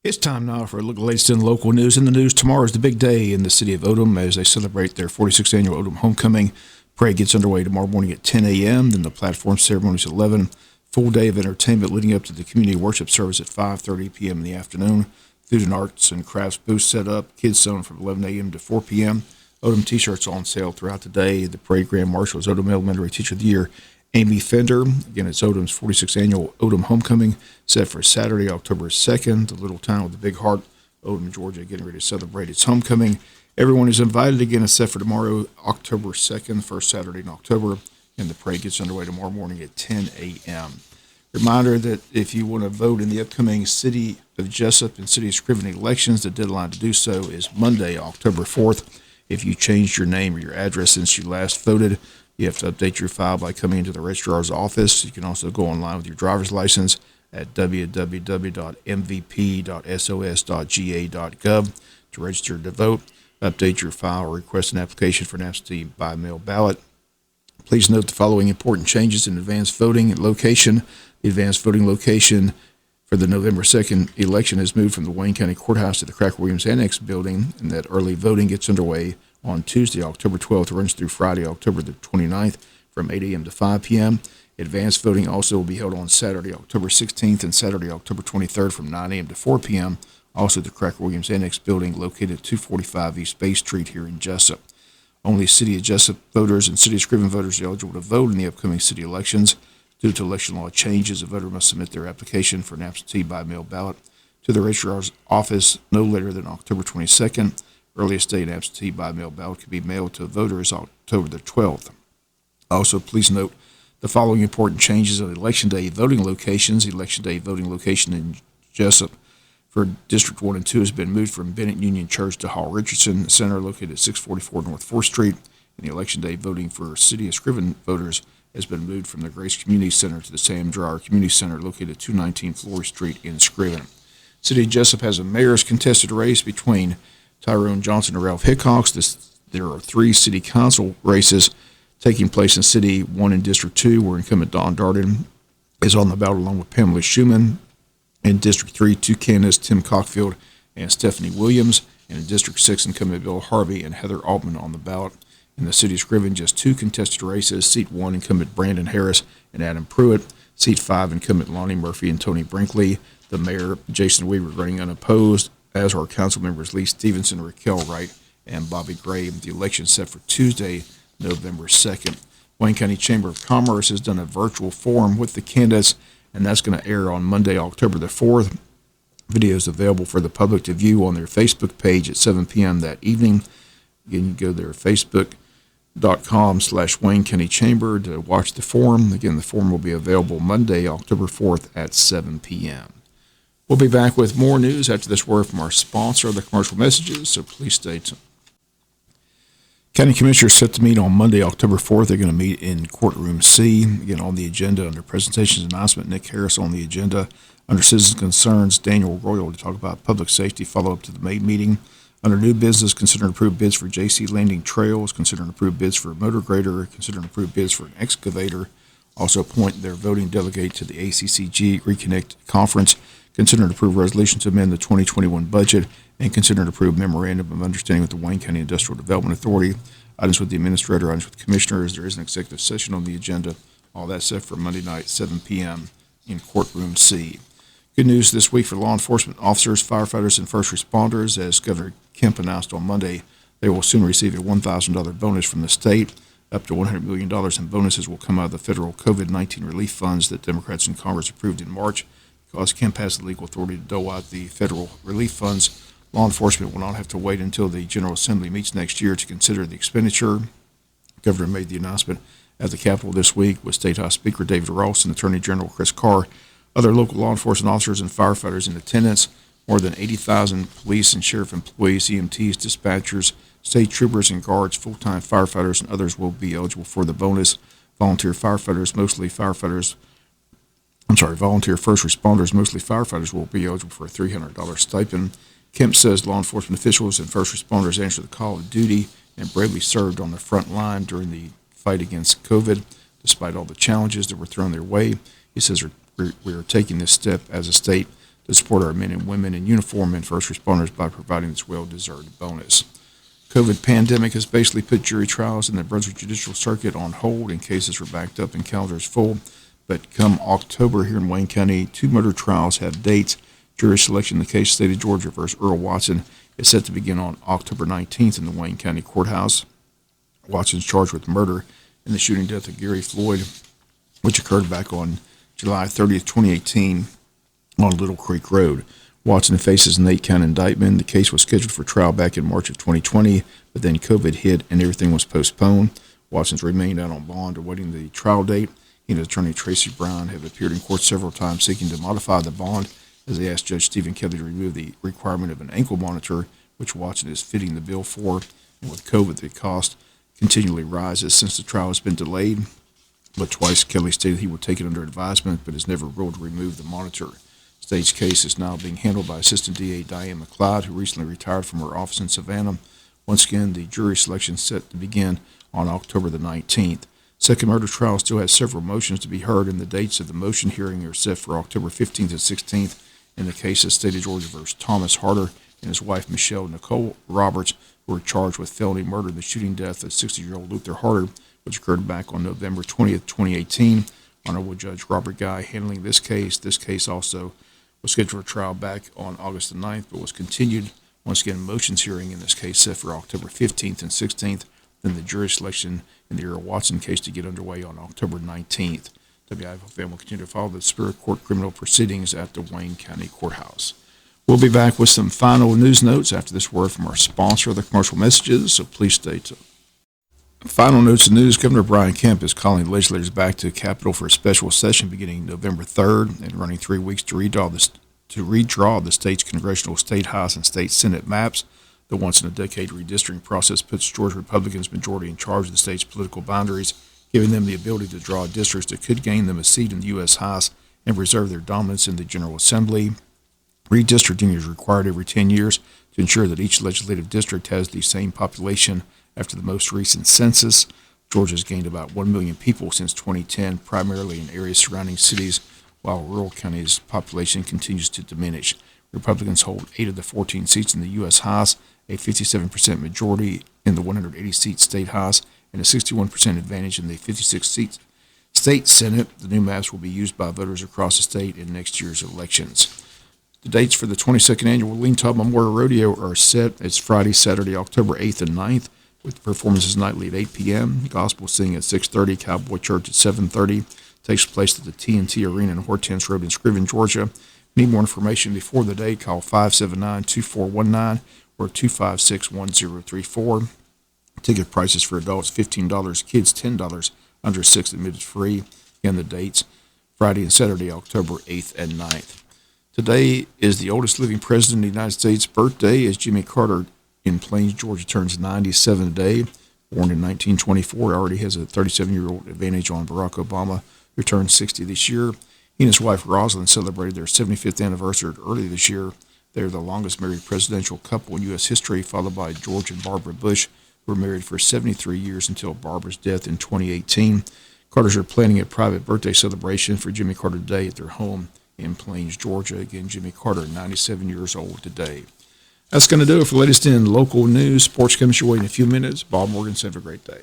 It's time now for a look at the latest in local news. In the news, tomorrow is the big day in the city of Odom as they celebrate their 46th annual Odom Homecoming. Parade gets underway tomorrow morning at 10 a.m., then the platform ceremony is at 11. Full day of entertainment leading up to the community worship service at 5:30 p.m. in the afternoon. Food and arts and crafts booths set up. Kids zone from 11 a.m. to 4 p.m. Odom t-shirts on sale throughout the day. The parade grand marshal is Odom Elementary Teacher of the Year, Amy Fender. Again, it's Odom's 46th annual Odom Homecoming, set for Saturday, October 2nd. The little town with the big heart, Odom, Georgia, getting ready to celebrate its homecoming. Everyone is invited. Again, it's set for tomorrow, October 2nd, first Saturday in October, and the parade gets underway tomorrow morning at 10 a.m. Reminder that if you want to vote in the upcoming City of Jesup and City of Scriven elections, the deadline to do so is Monday, October 4th. If you changed your name or your address since you last voted, you have to update your file by coming into the registrar's office. You can also go online with your driver's license at www.mvp.sos.ga.gov to register to vote, update your file, or request an application for an absentee by mail ballot. Please note the following important changes in advanced voting location. The advanced voting location for the November 2nd election has moved from the Wayne County Courthouse to the Cracker-Williams Annex building, and that early voting gets underway on Tuesday, October 12th, runs through Friday, October the 29th from 8 a.m. to 5 p.m. Advanced voting also will be held on Saturday, October 16th and Saturday, October 23rd from 9 a.m. to 4 p.m. Also, the Cracker-Williams Annex building located at 245 East Bay Street here in Jesup. Only City of Jesup voters and City of Scriven voters are eligible to vote in the upcoming city elections. Due to election law changes, a voter must submit their application for an absentee by mail ballot to the registrar's office no later than October 22nd. Earliest date absentee by mail ballot can be mailed to voters October the 12th. Also, please note the following important changes of Election Day voting locations. Election Day voting location in Jesup for District 1 and 2 has been moved from Bennett Union Church to Hall Richardson Center located at 644 North 4th Street. And the Election Day voting for City of Scriven voters has been moved from the Grace Community Center to the Sam Dreyer Community Center located at 219 Flory Street in Scriven. City of Jesup has a mayor's contested race between Tyrone Johnson and Ralph Hickox. There are 3 city council races taking place in City 1 and District 2, where incumbent Don Darden is on the ballot along with Pamela Schumann. In District 3, 2 candidates, Tim Cockfield and Stephanie Williams. And in District 6, incumbent Bill Harvey and Heather Altman on the ballot. In the City of Scriven, just 2 contested races. Seat 1, incumbent Brandon Harris and Adam Pruitt. Seat 5, incumbent Lonnie Murphy and Tony Brinkley. The mayor, Jason Weaver, running unopposed, as are council members Lee Stevenson, Raquel Wright, and Bobby Gray. The election is set for Tuesday, November 2nd. Wayne County Chamber of Commerce has done a virtual forum with the candidates, and that's going to air on Monday, October the 4th. Video is available for the public to view on their Facebook page at 7 p.m. that evening. Again, you can go to their Facebook.com/Wayne County Chamber to watch the forum. Again, the forum will be available Monday, October 4th at 7 p.m. We'll be back with more news after this word from our sponsor, the commercial messages, so please stay tuned. County Commissioners set to meet on Monday, October 4th. They're going to meet in Courtroom C. Again, on the agenda, under presentations and announcement, Nick Harris on the agenda. Under citizens' concerns, Daniel Royal to talk about public safety, follow-up to the May meeting. Under new business, consider and approve bids for J.C. Landing Trails, consider and approve bids for a motor grader, consider and approve bids for an excavator. Also appoint their voting delegate to the ACCG Reconnect Conference. Consider and approve resolution to amend the 2021 budget, and consider and approve memorandum of understanding with the Wayne County Industrial Development Authority. Items with the administrator, items with the commissioners. There is an executive session on the agenda. All that set for Monday night, 7 p.m. in Courtroom C. Good news this week for law enforcement officers, firefighters, and first responders. As Governor Kemp announced on Monday, they will soon receive a $1,000 bonus from the state. Up to $100 million in bonuses will come out of the federal COVID-19 relief funds that Democrats in Congress approved in March. Because Kemp has the legal authority to dole out the federal relief funds, law enforcement will not have to wait until the General Assembly meets next year to consider the expenditure. The governor made the announcement at the Capitol this week with State House Speaker David Ross and Attorney General Chris Carr. Other local law enforcement officers and firefighters in attendance. More than 80,000 police and sheriff employees, EMTs, dispatchers, state troopers, and guards, full-time firefighters, and others will be eligible for the bonus. Volunteer firefighters, volunteer first responders, mostly firefighters, will be eligible for a $300 stipend. Kemp says law enforcement officials and first responders answer the call of duty and bravely served on the front line during the fight against COVID, despite all the challenges that were thrown their way. He says we are taking this step as a state to support our men and women in uniform and first responders by providing this well-deserved bonus. COVID pandemic has basically put jury trials in the Brunswick Judicial Circuit on hold, and cases were backed up and calendars full. But come October here in Wayne County, 2 murder trials have dates. Jury selection in the case of State of Georgia versus Earl Watson is set to begin on October 19th in the Wayne County Courthouse. Watson's charged with murder in the shooting death of Gary Floyd, which occurred back on July 30th, 2018 on Little Creek Road. Watson faces an 8-count indictment. The case was scheduled for trial back in March of 2020, but then COVID hit and everything was postponed. Watson's remained out on bond awaiting the trial date. He and his attorney Tracy Brown have appeared in court several times seeking to modify the bond as they asked Judge Stephen Kelly to remove the requirement of an ankle monitor, which Watson is fitting the bill for. And with COVID, the cost continually rises since the trial has been delayed. But twice Kelly stated he would take it under advisement, but has never ruled to remove the monitor. State's case is now being handled by Assistant DA Diane McLeod, who recently retired from her office in Savannah. Once again, the jury selection is set to begin on October the 19th. Second murder trial still has several motions to be heard, and the dates of the motion hearing are set for October 15th and 16th in the case of State of Georgia versus Thomas Harder and his wife Michelle Nicole Roberts, who were charged with felony murder in the shooting death of 60-year-old Luther Harder, which occurred back on November 20th, 2018. Honorable Judge Robert Guy handling this case. This case also was scheduled for trial back on August the 9th, but was continued. Once again, motions hearing in this case set for October 15th and 16th. Then the jury selection in the Earl Watson case to get underway on October 19th. WIFO will continue to follow the Superior Court criminal proceedings at the Wayne County Courthouse. We'll be back with some final news notes after this word from our sponsor of the commercial messages, so please stay tuned. Final notes of news. Governor Brian Kemp is calling legislators back to the Capitol for a special session beginning November 3rd and running 3 weeks to redraw the state's congressional state House and state Senate maps. The once-in-a-decade redistricting process puts Georgia Republicans majority in charge of the state's political boundaries, giving them the ability to draw districts that could gain them a seat in the U.S. House and preserve their dominance in the General Assembly. Redistricting is required every 10 years to ensure that each legislative district has the same population after the most recent census. Georgia has gained about 1 million people since 2010, primarily in areas surrounding cities, while rural counties' population continues to diminish. Republicans hold 8 of the 14 seats in the U.S. House, a 57% majority in the 180-seat state House, and a 61% advantage in the 56-seat state Senate. The new maps will be used by voters across the state in next year's elections. The dates for the 22nd Annual Lean Tub Memorial Rodeo are set. It's Friday, Saturday, October 8th and 9th, with performances nightly at 8 p.m., gospel singing at 6:30, Cowboy Church at 7:30. Takes place at the TNT Arena in Hortense Road in Scriven, Georgia. Need more information before the day, call 579-2419 or 256-1034. Ticket prices for adults $15, kids $10, under 6 admitted free. Again, the dates, Friday and Saturday, October 8th and 9th. Today is the oldest living president of the United States' birthday, as Jimmy Carter in Plains, Georgia, turns 97 today. Born in 1924, already has a 37-year-old advantage on Barack Obama, who turned 60 this year. He and his wife Rosalind celebrated their 75th anniversary early this year. They are the longest married presidential couple in U.S. history, followed by George and Barbara Bush, who were married for 73 years until Barbara's death in 2018. Carters are planning a private birthday celebration for Jimmy Carter today at their home in Plains, Georgia. Again, Jimmy Carter, 97 years old today. That's going to do it for the latest in local news. Sports comes your way in a few minutes. Bob Morgan, have a great day.